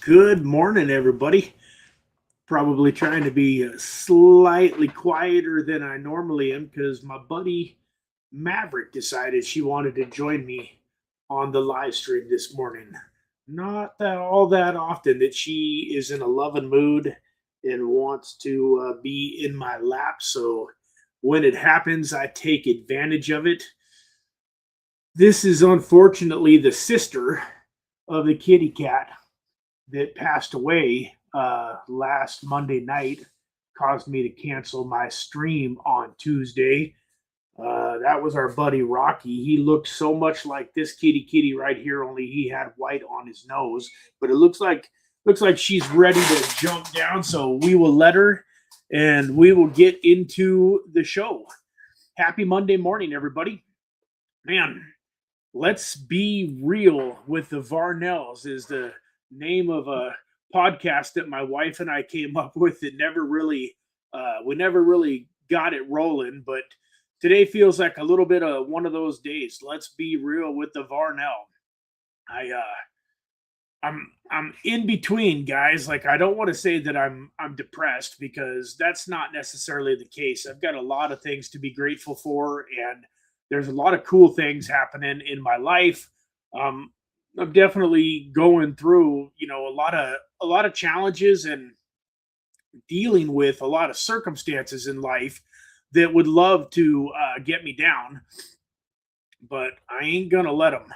Good morning, everybody. Probably trying to be slightly quieter than I normally am because my buddy Maverick decided she wanted to join me on the live stream this morning. Not that all that often that she is in a loving mood and wants to be in my lap. So when it happens, I take advantage of it. This is unfortunately the sister of the kitty cat that passed away last Monday night, caused me to cancel my stream on Tuesday. That was our buddy Rocky. He looked so much like this kitty right here, only he had white on his nose. But it looks like she's ready to jump down, so we will let her and we will get into the show. Happy Monday morning, everybody. Man, let's be real with the Varnells is the name of a podcast that my wife and I came up with that never really we never really got it rolling, but today feels like a little bit of one of those days. Let's be real with the Varnell. I I'm in between, guys. Like, I don't want to say that I'm depressed because that's not necessarily the case. I've got a lot of things to be grateful for, and there's a lot of cool things happening in my life. Um, I'm definitely going through, a lot of challenges and dealing with a lot of circumstances in life that would love to get me down, but I ain't gonna let them.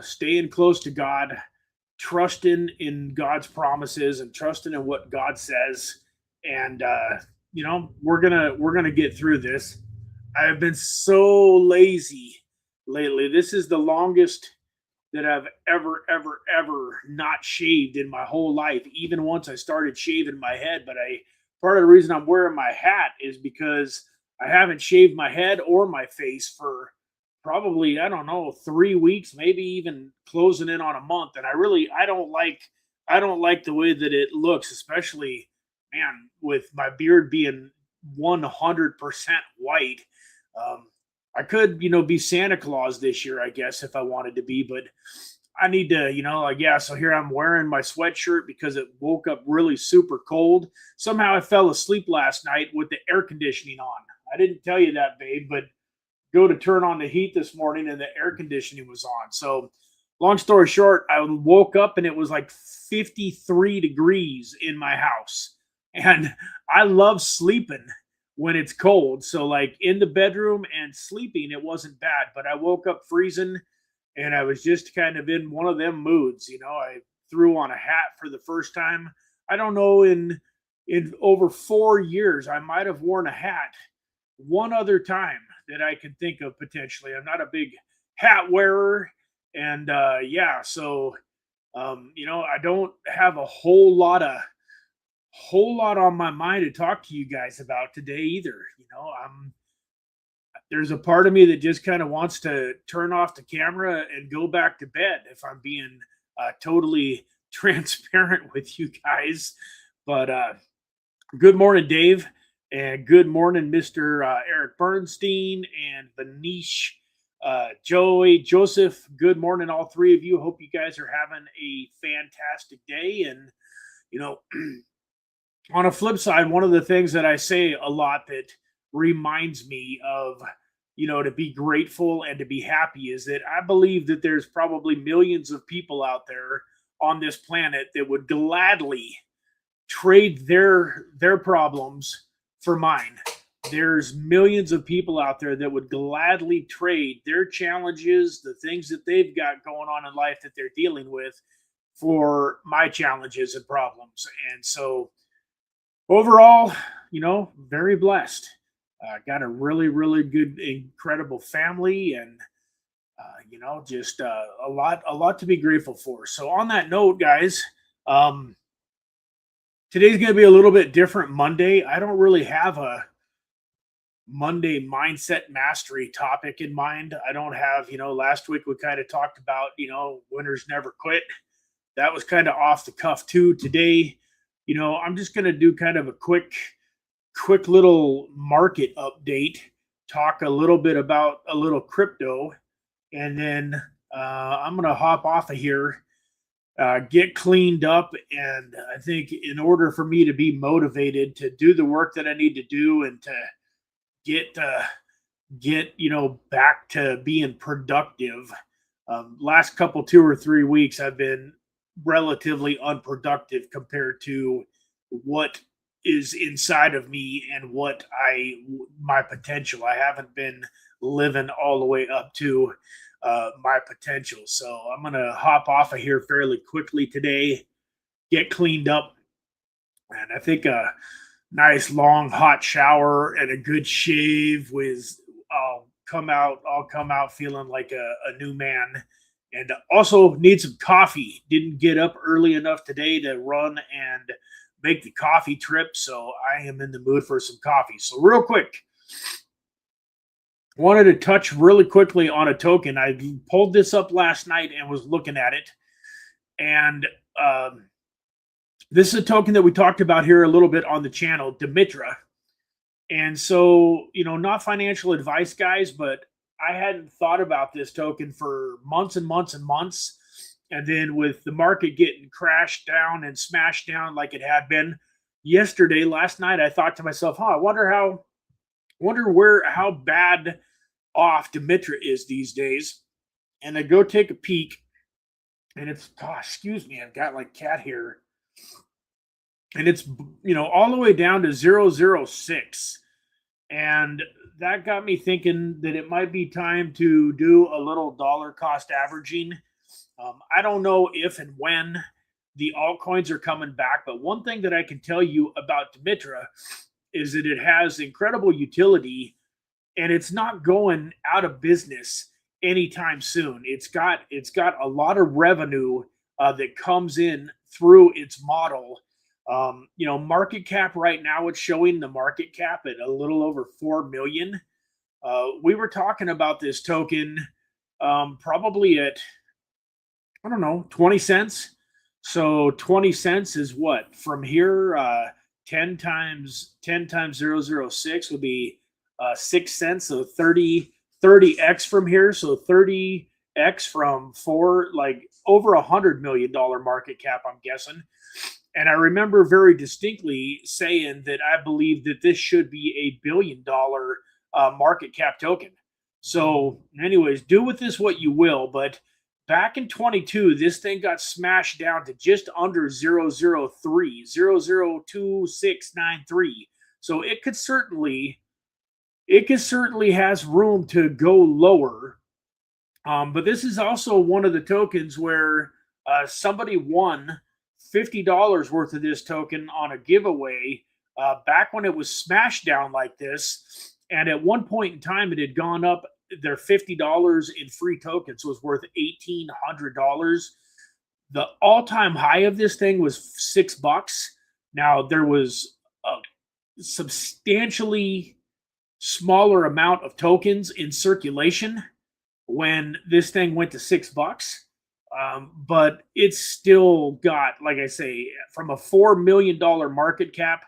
Staying close to God, trusting in God's promises, and trusting in what God says, and we're gonna get through this. I have been so lazy lately. This is the longest that I've ever not shaved in my whole life. Even once I started shaving my head, but I part of the reason I'm wearing my hat is because I haven't shaved my head or my face for probably, I don't know, 3 weeks, maybe even closing in on a month. And I don't like the way that it looks, especially, man, with my beard being 100% white. Um, I could, be Santa Claus this year, I guess, if I wanted to be, but I need to, yeah. So here I'm wearing my sweatshirt because it woke up really super cold. Somehow I fell asleep last night with the air conditioning on. I didn't tell you that, babe, but go to turn on the heat this morning and the air conditioning was on. So, long story short, I woke up and it was like 53 degrees in my house. And I love sleeping when it's cold. So, like in the bedroom and sleeping, it wasn't bad. But I woke up freezing and I was just kind of in one of them moods. I threw on a hat for the first time. I don't know, in over 4 years, I might have worn a hat one other time that I can think of potentially. I'm not a big hat wearer, and yeah, so I don't have a whole lot on my mind to talk to you guys about today either. There's a part of me that just kind of wants to turn off the camera and go back to bed if I'm being totally transparent with you guys. But good morning, Dave. And good morning, Mr. Eric Bernstein and Vanish, Joey, Joseph. Good morning, all three of you. Hope you guys are having a fantastic day. And, you know, on a flip side, one of the things that I say a lot that reminds me of, to be grateful and to be happy is that I believe that there's probably millions of people out there on this planet that would gladly trade their problems for mine. There's millions of people out there that would gladly trade their challenges, the things that they've got going on in life that they're dealing with, for my challenges and problems. And so overall, very blessed. Got a really, really good, incredible family, and just a lot to be grateful for. So on that note, guys, today's going to be a little bit different Monday. I don't really have a Monday mindset mastery topic in mind. I don't have, last week we kind of talked about, winners never quit. That was kind of off the cuff too. Today, I'm just going to do kind of a quick little market update, talk a little bit about a little crypto, and then I'm going to hop off of here get cleaned up. And I think in order for me to be motivated to do the work that I need to do and to get back to being productive. Last couple 2 or 3 weeks, I've been relatively unproductive compared to what is inside of me and what my potential. I haven't been living all the way up to my potential. So I'm gonna hop off of here fairly quickly today, get cleaned up, and I think a nice long hot shower and a good shave with I'll come out feeling like a new man. And also need some coffee. Didn't get up early enough today to run and make the coffee trip, so I am in the mood for some coffee. So real quick, wanted to touch really quickly on a token. I pulled this up last night and was looking at it, and this is a token that we talked about here a little bit on the channel, Dimitra. And so, not financial advice, guys, but I hadn't thought about this token for months and months and months. And then with the market getting crashed down and smashed down like it had been last night, I thought to myself, I wonder how bad off Dimitra is these days. And I go take a peek, and it's, gosh, excuse me, I've got like cat hair. And it's, all the way down to 006. And that got me thinking that it might be time to do a little dollar cost averaging. I don't know if and when the altcoins are coming back, but one thing that I can tell you about Dimitra is that it has incredible utility, and it's not going out of business anytime soon. It's got a lot of revenue that comes in through its model. Market cap right now, it's showing the market cap at a little over 4 million. We were talking about this token probably at, I don't know, 20 cents. So 20 cents is what from here, 10 times 006 would be 6 cents. So 30x from here. So 30x from like over $100 million market cap, I'm guessing. And I remember very distinctly saying that I believe that this should be a $1 billion market cap token. So, anyways, do with this what you will. But back in 22, this thing got smashed down to just under 003, 002693. So it could certainly has room to go lower. But this is also one of the tokens where somebody won $50 worth of this token on a giveaway back when it was smashed down like this. And at one point in time, it had gone up. Their $50 in free tokens was worth $1,800. The all-time high of this thing was $6. Now, there was a substantially smaller amount of tokens in circulation when this thing went to $6. But it's still got, like I say, from a $4 million market cap.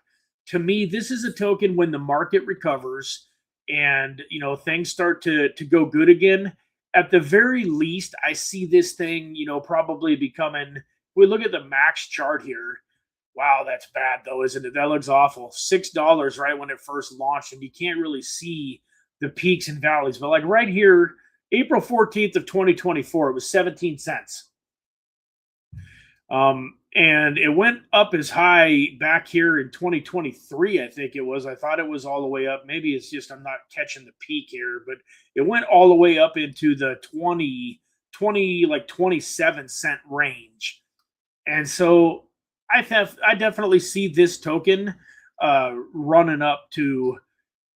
To me, this is a token when the market recovers and things start to go good again. At the very least, I see this thing, probably becoming. We look at the max chart here. Wow, that's bad though, isn't it? That looks awful. $6 right when it first launched, and you can't really see the peaks and valleys. But like right here, April 14th of 2024, it was 17 cents. And it went up as high back here in 2023, I think it was. I thought it was all the way up. Maybe it's just I'm not catching the peak here, but it went all the way up into the 27 cent range. And so I definitely see this token running up to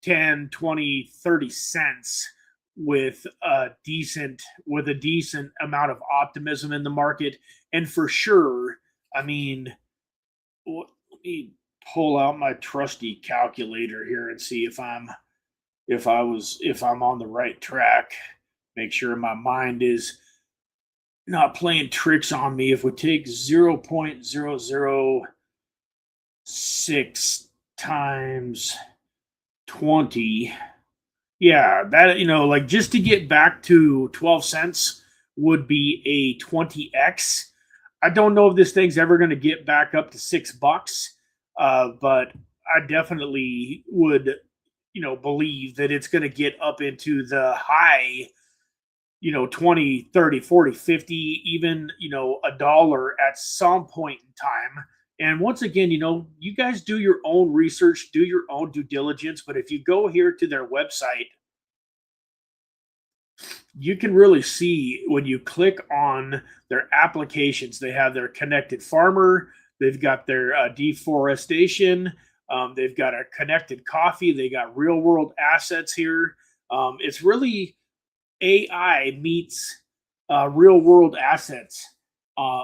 10, 20, 30 cents with a decent amount of optimism in the market. And for sure, I mean, let me pull out my trusty calculator here and see if I'm on the right track. Make sure my mind is not playing tricks on me. If we take 0.006 times 20, yeah, that like just to get back to 12 cents would be a 20x. I don't know if this thing's ever going to get back up to $6, but I definitely would, believe that it's going to get up into the high, 20, 30, 40, 50, even, a dollar at some point in time. And once again, you guys do your own research, do your own due diligence. But if you go here to their website, you can really see when you click on their applications, they have their connected farmer, they've got their deforestation, they've got a connected coffee, they got real world assets here. It's really AI meets real world assets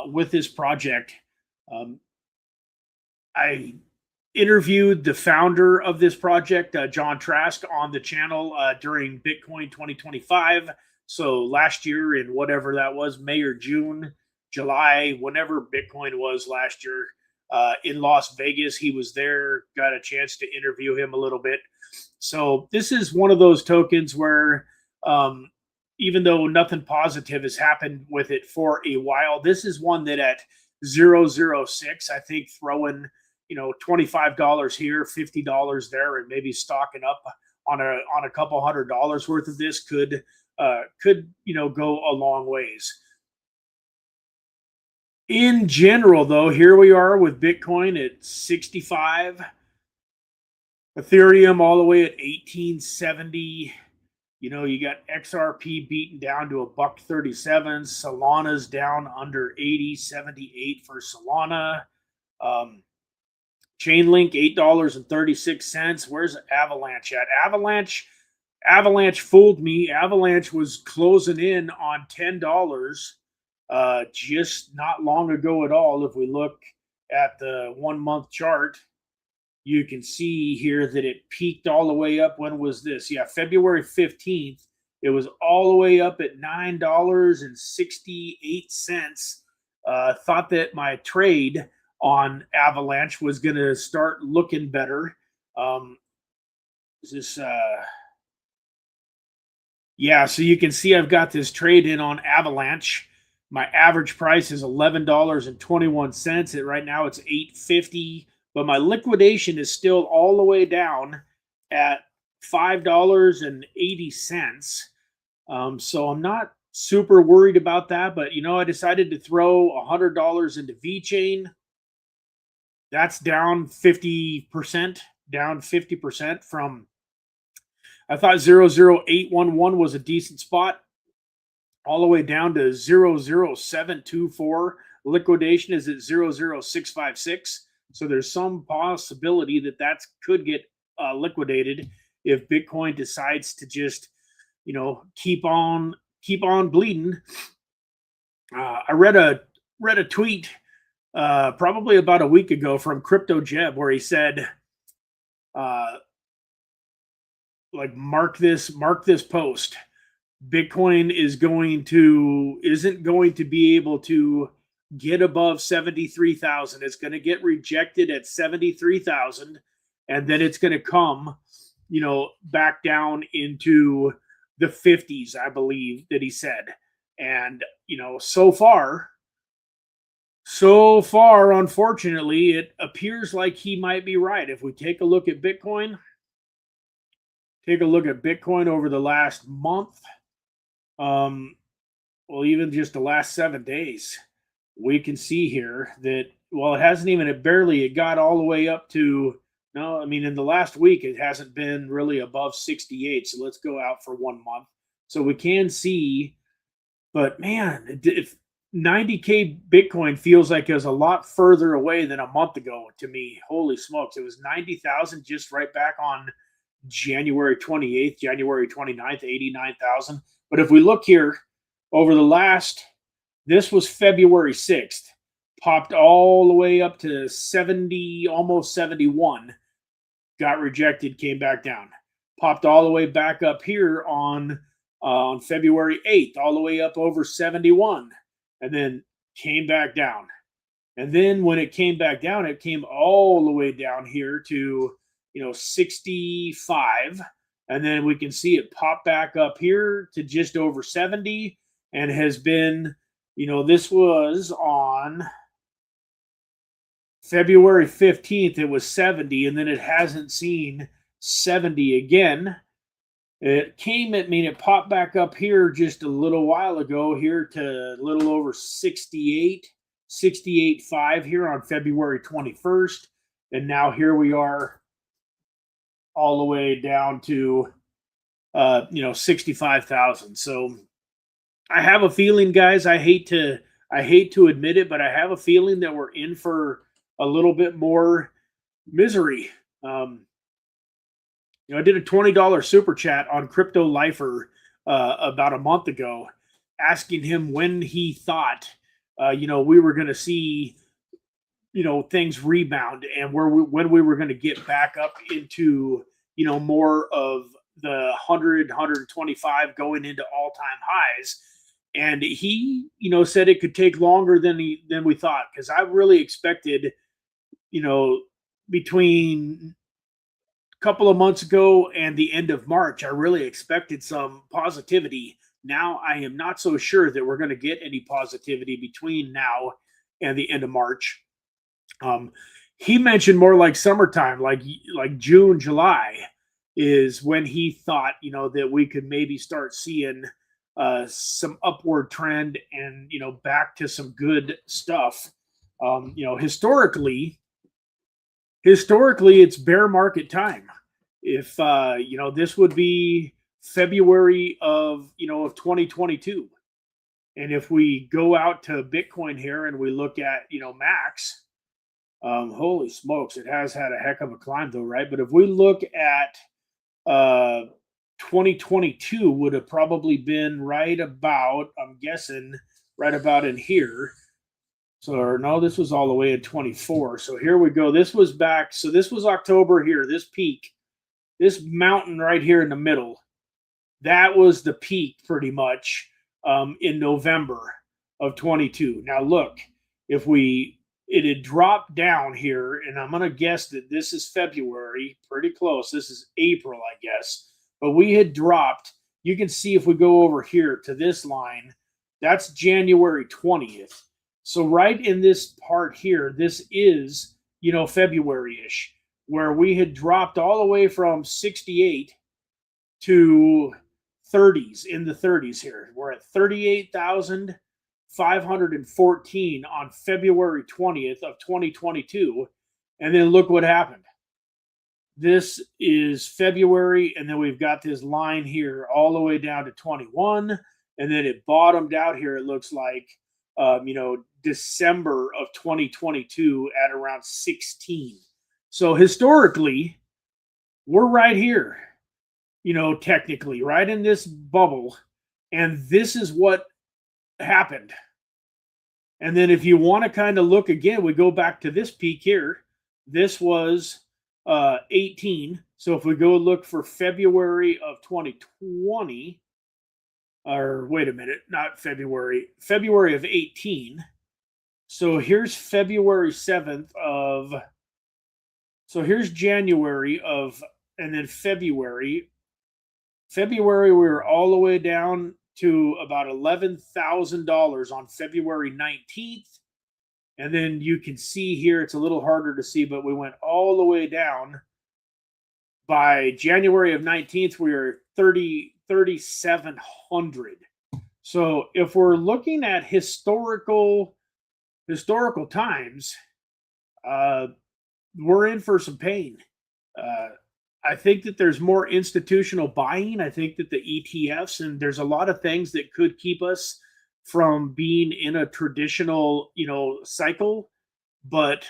with this project. Um, I interviewed the founder of this project, John Trask, on the channel during Bitcoin 2025. So last year, in whatever that was, May or June, July, whenever Bitcoin was last year, in Las Vegas, he was there. Got a chance to interview him a little bit. So this is one of those tokens where, even though nothing positive has happened with it for a while, this is one that at 0.006, I think throwing $25 here, $50 there, and maybe stocking up on a couple $100 worth of this could go a long ways. In general, though, here we are with Bitcoin at 65, Ethereum all the way at 1870. You got XRP beaten down to $1.37. Solana's down under 80, 78 for Solana. Chainlink, $8.36. Where's Avalanche at? Avalanche fooled me. Avalanche was closing in on $10 just not long ago at all. If we look at the 1 month chart, you can see here that it peaked all the way up. When was this? Yeah, February 15th. It was all the way up at $9.68. Thought that my trade on Avalanche was going to start looking better. Is this yeah, so you can see I've got this trade in on Avalanche. My average price is $11.21. Right now it's $8.50, but my liquidation is still all the way down at $5.80. So I'm not super worried about that, but I decided to throw $100 into VeChain. That's down 50%, from, I thought 00811 was a decent spot, all the way down to 00724. Liquidation is at 00656. So there's some possibility that could get liquidated if Bitcoin decides to just, keep on bleeding. I read a tweet probably about a week ago from Crypto Jeb where he said, mark this post. Bitcoin isn't going to be able to get above 73,000. It's going to get rejected at 73,000, and then it's going to come, back down into the 50s, I believe that he said. And so far, unfortunately, it appears like he might be right. If we take a look at Bitcoin over the last month, even just the last 7 days, we can see here that, it got all the way up to, in the last week, it hasn't been really above 68. So let's go out for 1 month. So we can see, but man, if 90K Bitcoin feels like it was a lot further away than a month ago to me. Holy smokes. It was 90,000 just right back on January 28th, January 29th, 89,000. But if we look here over this was February 6th, popped all the way up to 70, almost 71, got rejected, came back down, popped all the way back up here on February 8th, all the way up over 71, and then came back down. And then when it came back down, it came all the way down here to 65, and then we can see it pop back up here to just over 70, and has been This was on February 15th. It was 70, and then it hasn't seen 70 again. It came at me, it popped back up here just a little while ago, here to a little over 68, 68.5 here on February 21st. And now here we are all the way down to 65,000. So I have a feeling, guys, I hate to admit it, but I have a feeling that we're in for a little bit more misery. I did a $20 super chat on Crypto Lifer about a month ago, asking him when he thought, we were going to see, things rebound, and when we were going to get back up into, more of the 100, 125 going into all-time highs. And he, said it could take longer than we thought, because I really expected, between couple of months ago and the end of March, I really expected some positivity. Now I am not so sure that we're going to get any positivity between now and the end of March. He mentioned more like summertime, like June, July is when he thought, that we could maybe start seeing some upward trend and, back to some good stuff. Historically, it's bear market time. If this would be February of 2022, and if we go out to Bitcoin here and we look at max, holy smokes, it has had a heck of a climb though, right? But if we look at 2022, would have probably been right about, I'm guessing, right about in here. So no, this was all the way at 24. So here we go. This was back. So this was October here. This peak, this mountain right here in the middle, that was the peak pretty much in November of 22. Now look, it had dropped down here, and I'm going to guess that this is February, pretty close. This is April, I guess. But we had dropped. You can see if we go over here to this line, that's January 20th. So right in this part here, this is, February-ish, where we had dropped all the way from 68 to 30s, in the 30s here. We're at 38,514 on February 20th of 2022. And then look what happened. This is February, and then we've got this line here all the way down to 21, and then it bottomed out here, it looks like, December of 2022 at around 16. So historically, we're right here, technically, right in this bubble. And this is what happened. And then if you want to kind of look again, we go back to this peak here. This was 18. So if we go look for February of 2020, or wait a minute, not February of 18. So here's February 7th of, so here's January of, and then February, we were all the way down to about $11,000 on February 19th. And then you can see here, it's a little harder to see, but we went all the way down. By January of 19th, we were 3,700. So if we're looking at historical times, we're in for some pain. I think that there's more institutional buying. I think that the ETFs, and there's a lot of things that could keep us from being in a traditional, cycle. But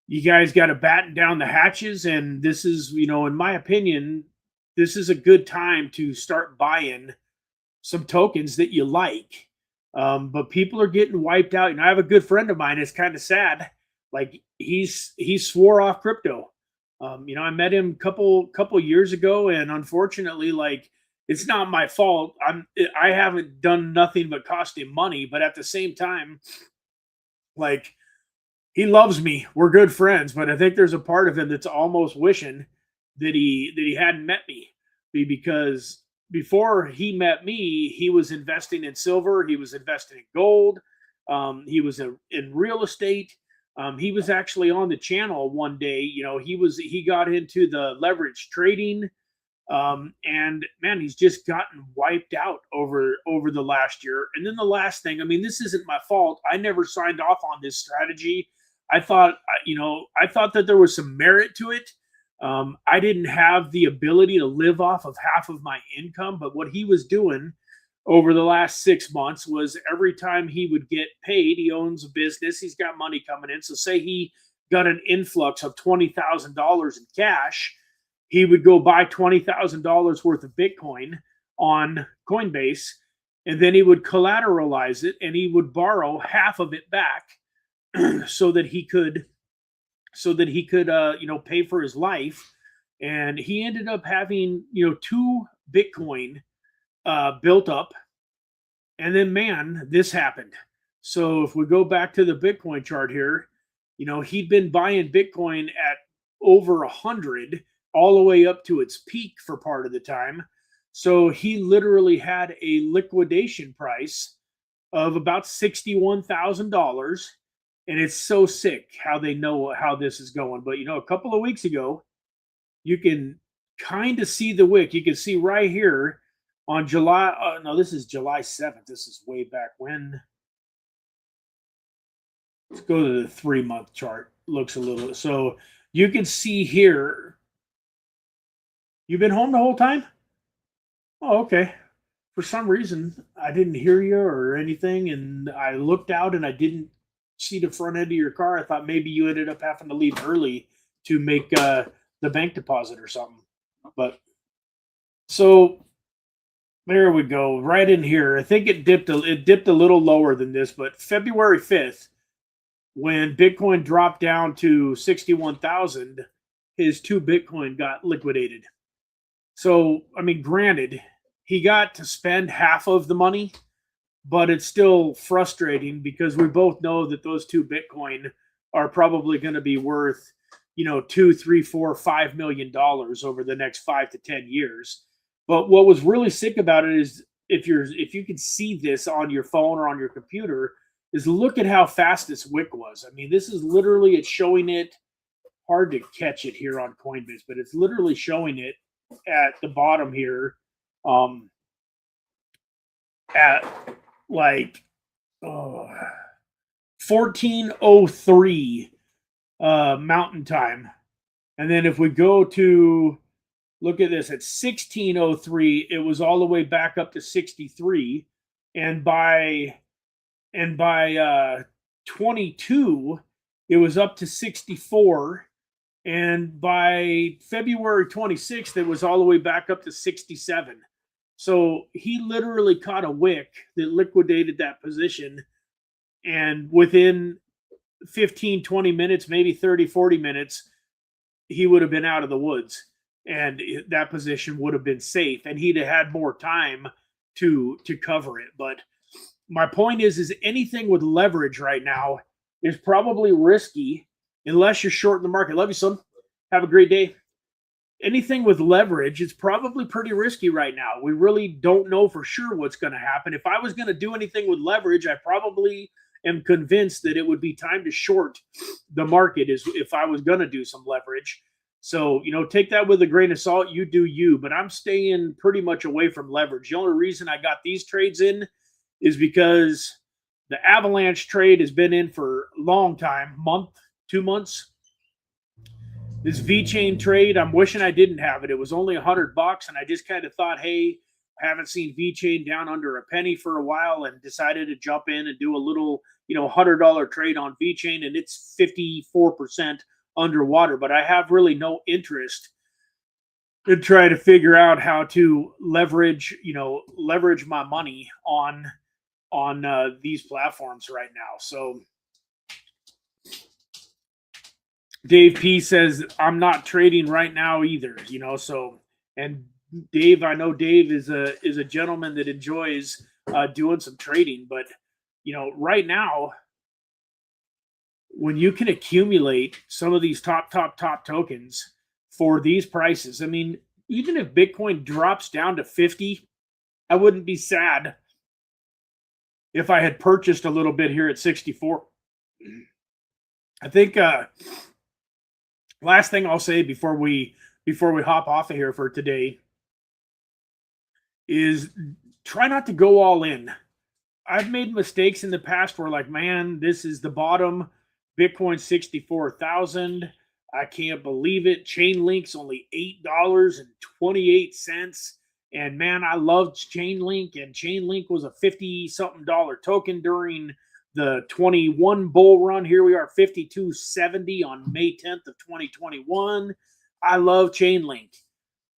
you guys got to batten down the hatches. And this is, in my opinion, this is a good time to start buying some tokens that you like. But people are getting wiped out. I have a good friend of mine. It's kind of sad. Like he swore off crypto. I met him a couple years ago, and unfortunately, like, it's not my fault. I haven't done nothing but cost him money, but at the same time, like, he loves me. We're good friends, but I think there's a part of him that's almost wishing that he hadn't met me, because before he met me, he was investing in silver, he was investing in gold, he was in real estate. He was actually on the channel one day. He got into the leverage trading, and man, he's just gotten wiped out over the last year. And then the last thing, I mean, this isn't my fault. I never signed off on this strategy. I thought that there was some merit to it. I didn't have the ability to live off of half of my income, but what he was doing over the last 6 months was every time he would get paid, he owns a business, he's got money coming in. So, say he got an influx of $20,000 in cash, he would go buy $20,000 worth of Bitcoin on Coinbase, and then he would collateralize it and he would borrow half of it back so that he could pay for his life. And he ended up having 2 Bitcoin built up, and then man, this happened. So if we go back to the Bitcoin chart here, he'd been buying Bitcoin at over 100 all the way up to its peak for part of the time. So he literally had a liquidation price of about $61,000. And it's so sick how they know how this is going. But a couple of weeks ago, you can kind of see the wick. You can see right here on July. No, this is July 7th. This is way back when. Let's go to the 3-month chart. Looks a little. So you can see here. You've been home the whole time? Oh, okay. For some reason, I didn't hear you or anything. And I looked out and I didn't see the front end of your car. I thought maybe you ended up having to leave early to make the bank deposit or something. But so there we go, right in here. I think it dipped a little lower than this, but February 5th, when Bitcoin dropped down to 61,000, his 2 Bitcoin got liquidated. So, I mean, granted, he got to spend half of the money, but it's still frustrating because we both know that those 2 Bitcoin are probably going to be worth, $2, $3, $4, $5 million over the next 5 to 10 years. But what was really sick about it is if you can see this on your phone or on your computer, is look at how fast this wick was. I mean, this is literally, it's showing it, hard to catch it here on Coinbase, but it's literally showing it at the bottom here, at like 14:03 Mountain Time, and then if we go to look at this at 16:03, it was all the way back up to 63, and by 22, it was up to 64. And by February 26th, it was all the way back up to 67. So he literally caught a wick that liquidated that position. And within 15, 20 minutes, maybe 30, 40 minutes, he would have been out of the woods. And that position would have been safe. And he'd have had more time to cover it. But my point is anything with leverage right now is probably risky unless you're short in the market. Love you, son. Have a great day. Anything with leverage is probably pretty risky right now. We really don't know for sure what's going to happen. If I was going to do anything with leverage, I probably am convinced that it would be time to short the market is if I was going to do some leverage. So, take that with a grain of salt. You do you, but I'm staying pretty much away from leverage. The only reason I got these trades in is because the Avalanche trade has been in for a long time, month, 2 months. This VeChain trade, I'm wishing I didn't have it. It was only $100, and I just kind of thought, hey, I haven't seen VeChain down under a penny for a while, and decided to jump in and do a little, $100 trade on VeChain, and it's 54% underwater. But I have really no interest in trying to figure out how to leverage my money on these platforms right now. So Dave P says, I'm not trading right now either, so, and Dave, I know Dave is a gentleman that enjoys doing some trading, but right now, when you can accumulate some of these top tokens for these prices, I mean, even if Bitcoin drops down to 50, I wouldn't be sad if I had purchased a little bit here at 64. I think last thing I'll say before we hop off of here for today is try not to go all in. I've made mistakes in the past where, like, man, this is the bottom. Bitcoin 64,000. I can't believe it. Chainlink's only $8.28. And man, I loved Chainlink, and Chainlink was a 50-something dollar token during the 21 bull run. Here we are, 52.70 on May 10th of 2021. I love Chainlink.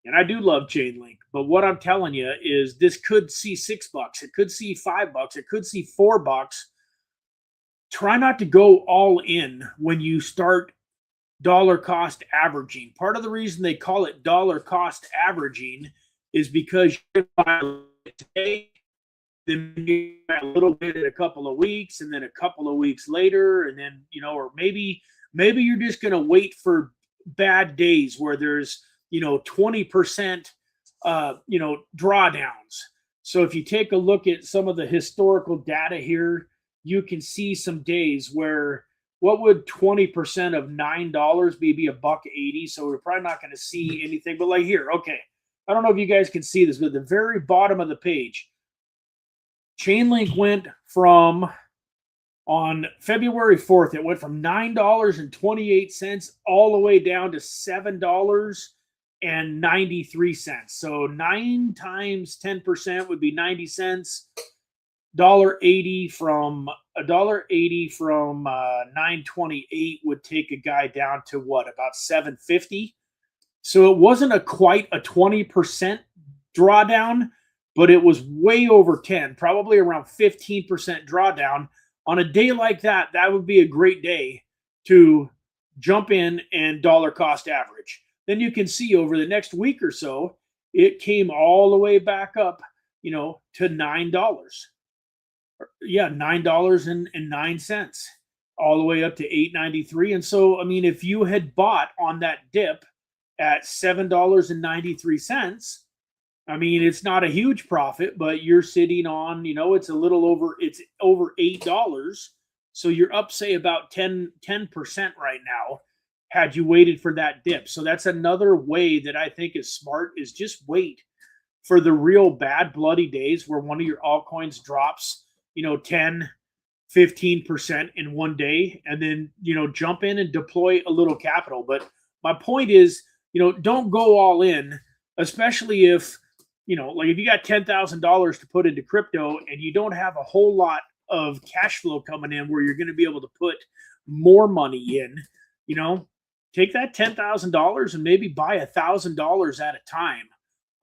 And I do love Chainlink, but what I'm telling you is this could see $6. It could see $5. It could see $4. Try not to go all in when you start dollar cost averaging. Part of the reason they call it dollar cost averaging is because you buy today, then you buy a little bit in a couple of weeks, and then a couple of weeks later, and then, or maybe you're just going to wait for bad days where there's 20%, drawdowns. So if you take a look at some of the historical data here, you can see some days where what would 20% of $9 be $1.80? So we're probably not going to see anything, but like here, okay. I don't know if you guys can see this, but at the very bottom of the page, Chainlink went from, on February 4th, it went from $9.28 all the way down to $7.93. So 9 times 10% would be 90 cents. $1.80 from $1.80 from 928 would take a guy down to what, about 750. So it wasn't quite a 20% drawdown, but it was way over 10, probably around 15% drawdown. On a day like that, that would be a great day to jump in and dollar cost average. Then you can see over the next week or so, it came all the way back up, to $9. Yeah, $9.09, all the way up to $8.93. And so, I mean, if you had bought on that dip at $7.93, I mean, it's not a huge profit, but you're sitting on, it's over $8. So you're up, say, about 10% right now had you waited for that dip. So that's another way that I think is smart, is just wait for the real bad bloody days where one of your altcoins drops, 10, 15% in one day, and then, jump in and deploy a little capital. But my point is, don't go all in, especially if, like if you got $10,000 to put into crypto and you don't have a whole lot of cash flow coming in where you're going to be able to put more money in, take that $10,000 and maybe buy $1,000 at a time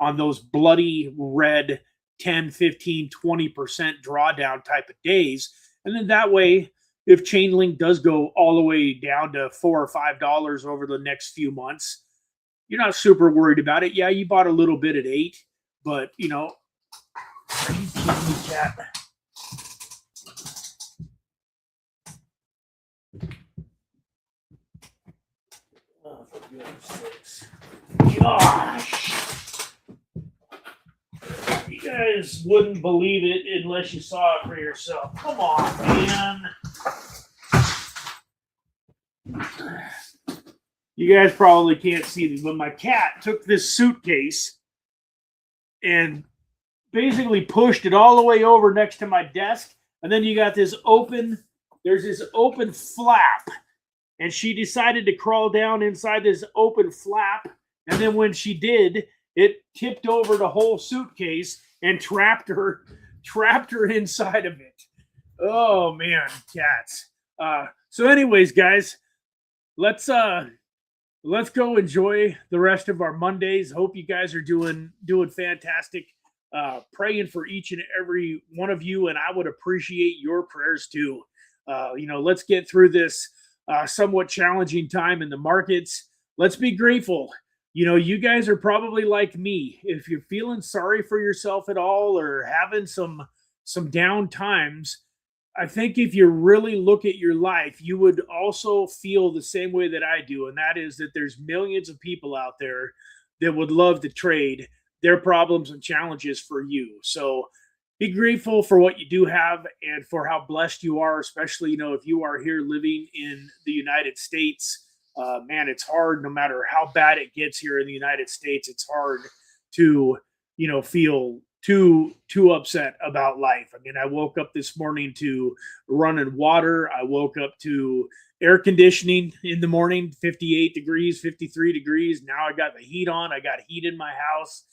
on those bloody red 10, 15, 20% drawdown type of days. And then that way, if Chainlink does go all the way down to $4 or $5 over the next few months, you're not super worried about it. Yeah, you bought a little bit at 8, but, cat. Oh, for goodness sakes. Gosh. You guys wouldn't believe it unless you saw it for yourself. Come on, man. You guys probably can't see this, but my cat took this suitcase and basically pushed it all the way over next to my desk. And then you got there's this open flap. And she decided to crawl down inside this open flap. And then when she did, it tipped over the whole suitcase and trapped her inside of it. Oh man, cats. So anyways, guys, let's go enjoy the rest of our Mondays. Hope you guys are doing fantastic. Praying for each and every one of you, and I would appreciate your prayers too. Let's get through this somewhat challenging time in the markets. Let's be grateful. You guys are probably like me. If you're feeling sorry for yourself at all or having some down times, I think if you really look at your life, you would also feel the same way that I do. And that is that there's millions of people out there that would love to trade their problems and challenges for you. So be grateful for what you do have and for how blessed you are, especially, if you are here living in the United States. Man, it's hard no matter how bad it gets here in the United States. It's hard to, feel too upset about life. I mean, I woke up this morning to running water. I woke up to air conditioning in the morning, 58 degrees, 53 degrees. Now I got the heat on. I got heat in my house.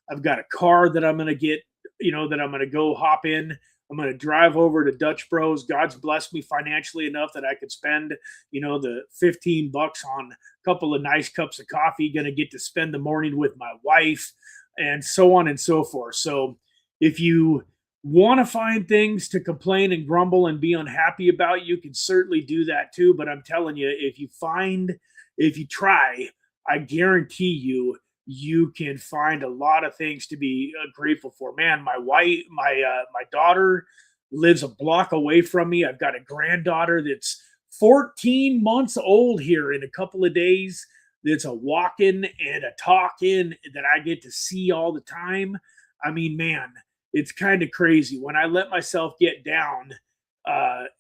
I've got a car that I'm going to get, that I'm going to go hop in. I'm going to drive over to Dutch Bros. God's blessed me financially enough that I could spend, the $15 on a couple of nice cups of coffee. Going to get to spend the morning with my wife and so on and so forth. So if you want to find things to complain and grumble and be unhappy about, you can certainly do that too. But I'm telling you, if you try, I guarantee you can find a lot of things to be grateful for. Man, my daughter lives a block away from me. I've got a granddaughter that's 14 months old here in a couple of days. That's a walking and a talking that I get to see all the time. I mean, man, it's kind of crazy. When I let myself get down,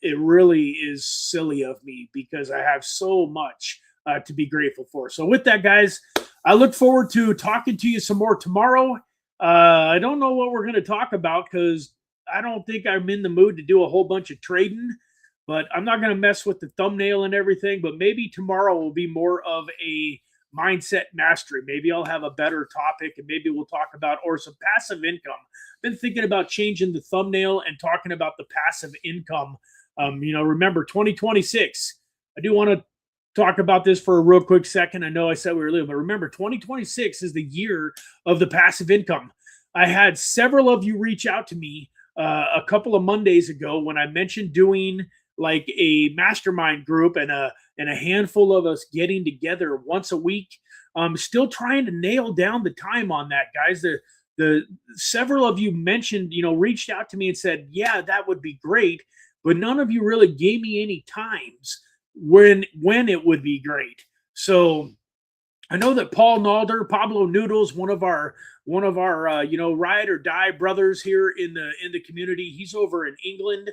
it really is silly of me because I have so much to be grateful for. So with that, guys, I look forward to talking to you some more tomorrow. I don't know what we're going to talk about because I don't think I'm in the mood to do a whole bunch of trading, but I'm not going to mess with the thumbnail and everything. But maybe tomorrow will be more of a mindset mastery. Maybe I'll have a better topic and maybe we'll talk about or some passive income. Been thinking about changing the thumbnail and talking about the passive income. Remember 2026. I do want to talk about this for a real quick second. I know I said we were leaving, but remember 2026 is the year of the passive income. I had several of you reach out to me a couple of Mondays ago when I mentioned doing like a mastermind group and a handful of us getting together once a week. I'm still trying to nail down the time on that, guys. The several of you mentioned, reached out to me and said, yeah, that would be great, but none of you really gave me any times when it would be great. So I know that Pablo Noodles, one of our ride or die brothers here in the community, he's over in England.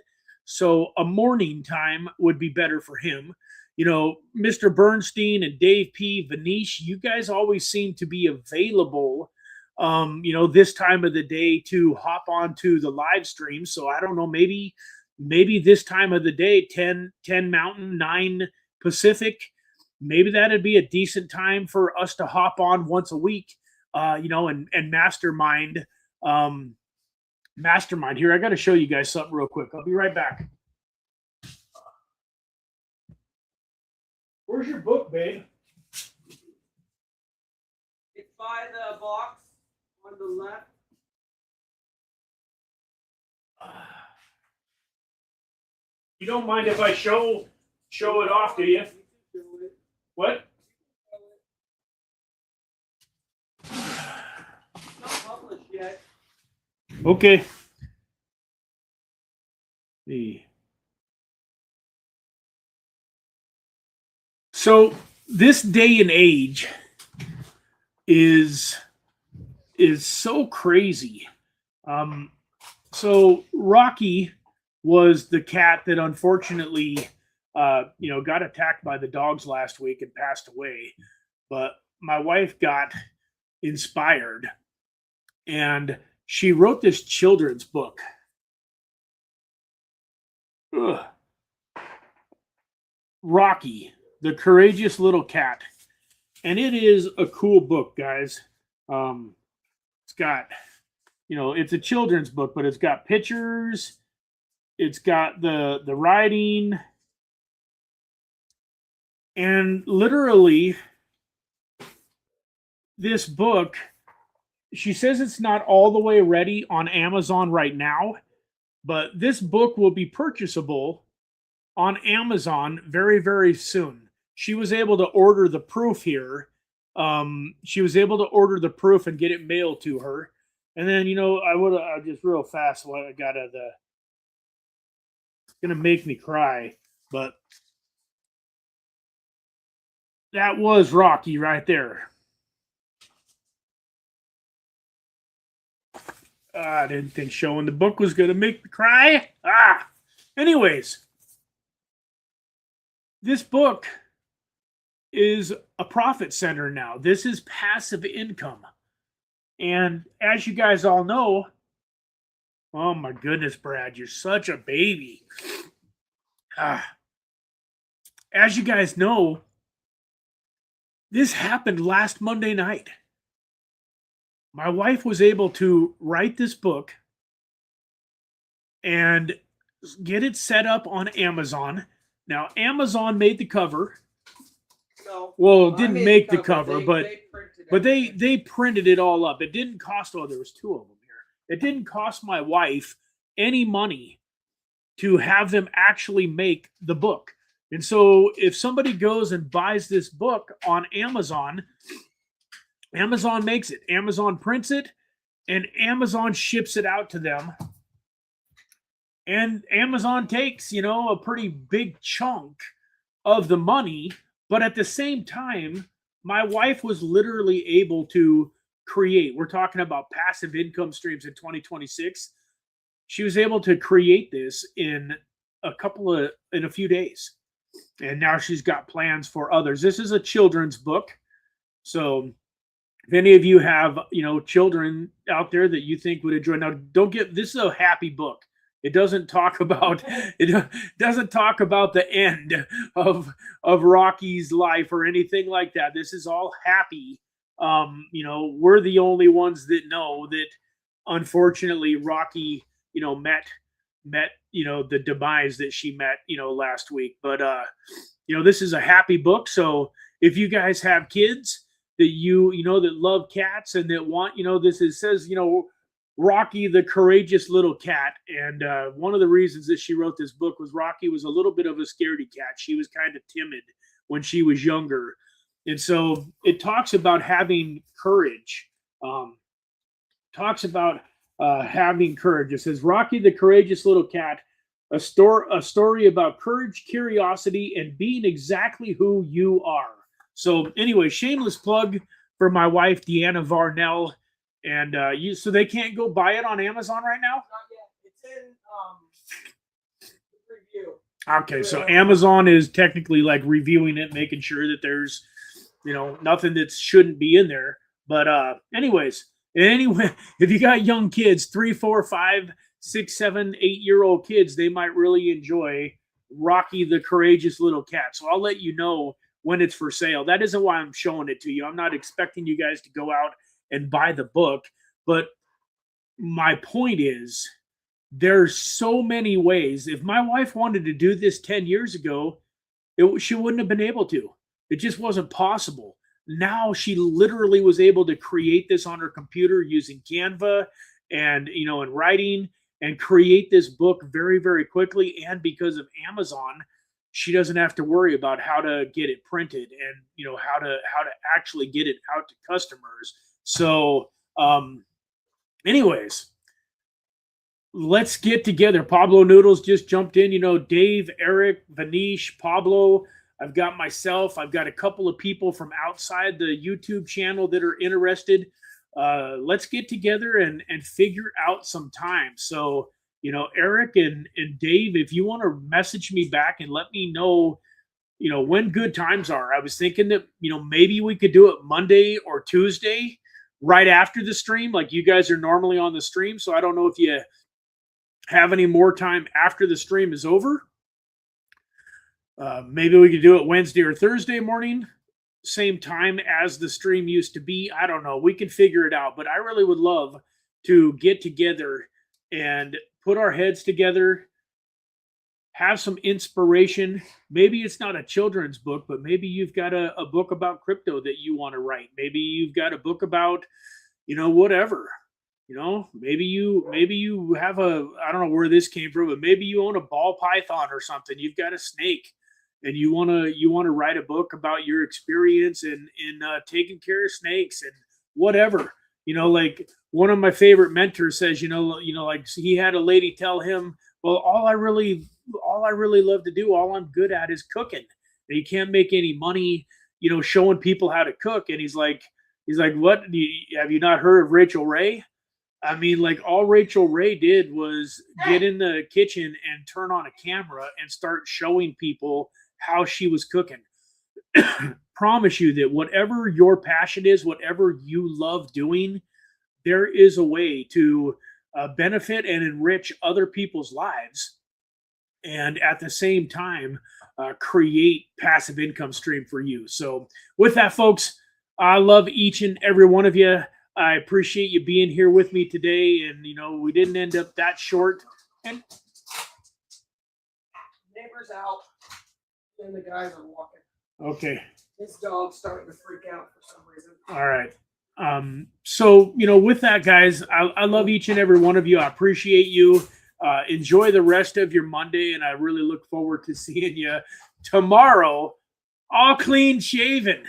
So a morning time would be better for him. Mr. Bernstein and Dave P. Vanish, you guys always seem to be available, this time of the day to hop onto the live stream. So I don't know, maybe this time of the day, 10 Mountain, 9 Pacific, maybe that'd be a decent time for us to hop on once a week, and mastermind. Mastermind here. I got to show you guys something real quick. I'll be right back. Where's your book, babe? It's by the box on the left. You don't mind if I show it off, do you? What? It's not published yet. Okay. So this day and age is so crazy. So Rocky was the cat that unfortunately, got attacked by the dogs last week and passed away. But my wife got inspired and she wrote this children's book. Ugh. Rocky, the Courageous Little Cat. And it is a cool book, guys. It's got, it's a children's book, but it's got pictures. It's got the writing. And literally, this book, she says it's not all the way ready on Amazon right now, but this book will be purchasable on Amazon very, very soon. She was able to order the proof here. She was able to order the proof and get it mailed to her. And then, I just real fast, what I got it's going to make me cry, but that was Rocky right there. I didn't think showing the book was going to make me cry. Anyways, this book is a profit center now. This is passive income. And as you guys all know, oh my goodness, Brad, you're such a baby. As you guys know, this happened last Monday night. My wife was able to write this book and get it set up on Amazon. Now, Amazon made the cover. No, Well, it I didn't made make the the cover, cover. but they printed it all up. It didn't cost, oh, there was two of them here. It didn't cost my wife any money to have them actually make the book. And so if somebody goes and buys this book on Amazon, Amazon makes it. Amazon prints it, and Amazon ships it out to them. And Amazon takes, a pretty big chunk of the money. But at the same time, my wife was literally able to create. We're talking about passive income streams in 2026. She was able to create this in a few days. And now she's got plans for others. This is a children's book. So if any of you have, children out there that you think would enjoy, now this is a happy book. It doesn't talk about the end of Rocky's life or anything like that. This is all happy. We're the only ones that know that unfortunately Rocky, met the demise that she met, last week. But this is a happy book. So if you guys have kids that that love cats and that want, says, Rocky the courageous little cat. And one of the reasons that she wrote this book was Rocky was a little bit of a scaredy cat. She was kind of timid when she was younger. And so it talks about having courage. Having courage. It says Rocky the courageous little cat, a story about courage, curiosity, and being exactly who you are. So anyway, shameless plug for my wife, Deanna Varnell. And so they can't go buy it on Amazon right now? Not yet. It's in review. Okay, so Amazon is technically like reviewing it, making sure that there's, nothing that shouldn't be in there. But anyway, if you got young kids, 3, 4, 5, 6, 7, 8-year-old kids, they might really enjoy Rocky the Courageous Little Cat. So I'll let you know when it's for sale. That isn't why I'm showing it to you. I'm not expecting you guys to go out and buy the book. But my point is, there's so many ways. If my wife wanted to do this 10 years ago, she wouldn't have been able to. It just wasn't possible. Now she literally was able to create this on her computer using Canva and, and writing and create this book very, very quickly. And because of Amazon, she doesn't have to worry about how to get it printed and, how to actually get it out to customers. So, anyways, let's get together. Pablo Noodles just jumped in. Dave, Eric, Vanish, Pablo. I've got myself. I've got a couple of people from outside the YouTube channel that are interested. Let's get together and figure out some time. So, Eric and Dave, if you want to message me back and let me know, when good times are. I was thinking that, maybe we could do it Monday or Tuesday right after the stream. Like you guys are normally on the stream. So I don't know if you have any more time after the stream is over. Maybe we could do it Wednesday or Thursday morning, same time as the stream used to be. I don't know. We can figure it out. But I really would love to get together and put our heads together, have some inspiration. Maybe it's not a children's book, but maybe you've got a book about crypto that you want to write. Maybe you've got a book about, whatever. Maybe you have I don't know where this came from, but maybe you own a ball python or something. You've got a snake and you want to write a book about your experience in taking care of snakes and whatever. Like one of my favorite mentors says, like he had a lady tell him, well, all I really love to do, all I'm good at is cooking. And you can't make any money, showing people how to cook. And he's like, what? Have you not heard of Rachel Ray? I mean, like all Rachel Ray did was get in the kitchen and turn on a camera and start showing people how she was cooking. Promise you that whatever your passion is, whatever you love doing, there is a way to benefit and enrich other people's lives, and at the same time, create passive income stream for you. So, with that, folks, I love each and every one of you. I appreciate you being here with me today, and we didn't end up that short. And Neighbors out, and the guys are walking. okay, His dog's starting to freak out for some reason. all right. So with that, guys, I love each and every one of you. I appreciate you. Enjoy the rest of your Monday, and I really look forward to seeing you tomorrow, all clean shaven,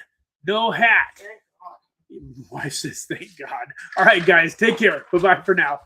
no hat. Thank God. Wife says, thank God. All right, guys, take care. Bye-bye for now.